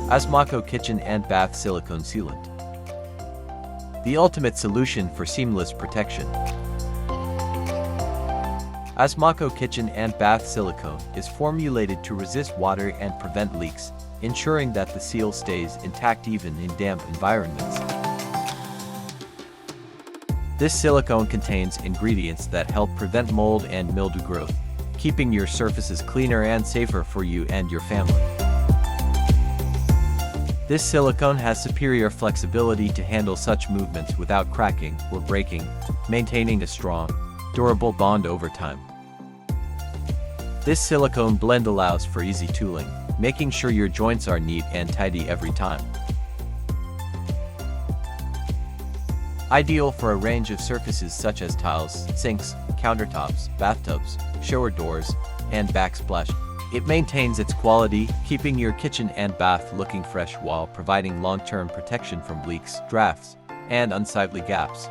Asmaco Kitchen and Bath Silicone Sealant. The ultimate solution for seamless protection. Asmaco Kitchen and Bath Silicone is formulated to resist water and prevent leaks, ensuring that the seal stays intact even in damp environments. This silicone contains ingredients that help prevent mold and mildew growth, keeping your surfaces cleaner and safer for you and your family. This silicone has superior flexibility to handle such movements without cracking or breaking, maintaining a strong, durable bond over time. This silicone blend allows for easy tooling, making sure your joints are neat and tidy every time. Ideal for a range of surfaces such as tiles, sinks, countertops, bathtubs, shower doors, and backsplash. It maintains its quality, keeping your kitchen and bath looking fresh while providing long-term protection from leaks, drafts, and unsightly gaps.